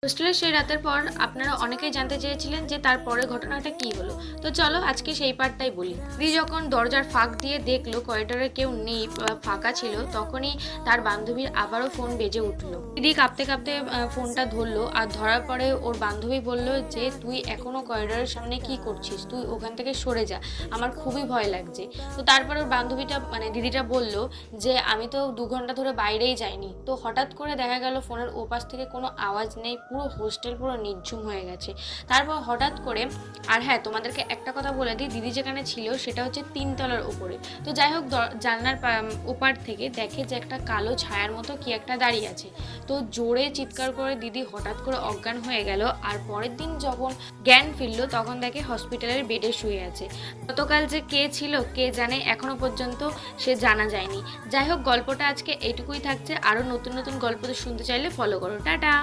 হোস্টেলের সেই রাতের পর আপনারা অনেকেই জানতে চেয়েছিলেন যে তারপরে ঘটনাটা কি হলো। তো চলো আজকে সেই পার্টটাই বলি। দিদি যখন দরজার ফাঁক দিয়ে দেখলো করিডোরে কেউ নেই বা ফাঁকা ছিল, তখনই তার বান্ধবীর আবারও ফোন বেজে উঠলো। দিদি কাঁপতে কাঁপতে ফোনটা ধরলো, আর ধরার পরে ওর বান্ধবী বলল যে তুই এখনো করিডোরের সামনে কি করছিস, তুই ওখান থেকে সরে যা, আমার খুবই ভয় লাগছে। তো তারপর ওর বান্ধবীটা দিদিটা বলল যে আমি তো 2 ঘন্টা ধরে বাইরেই যাইনি। তো হঠাৎ করে দেখা গেল ফোনের ওপাশ থেকে কোনো আওয়াজ নেই, পুরো হোস্টেল পুরো নির্ঝুম হয়ে গেছে। তারপর হঠাৎ করে, আর হ্যাঁ তোমাদেরকে একটা কথা বলে দিই, দিদি যেখানে ছিল সেটা হচ্ছে 3 তলার উপরে। তো যাই হোক, জানলার ওপার থেকে দেখে যে একটা কালো ছায়ার মতো কি একটা দাঁড়িয়ে আছে। তো জোরে চিৎকার করে দিদি হঠাৎ করে অজ্ঞান হয়ে গেল। আর পরের দিন যখন জ্ঞান ফিরল তখন দেখে হসপিটালের বেডে শুয়ে আছে। গতকাল যে কে ছিল কে জানে, এখনো পর্যন্ত সে জানা যায়নি। যাই হোক, গল্পটা আজকে এইটুকুই থাকছে। আরও নতুন নতুন গল্প শুনতে চাইলে ফলো করো। টাটা।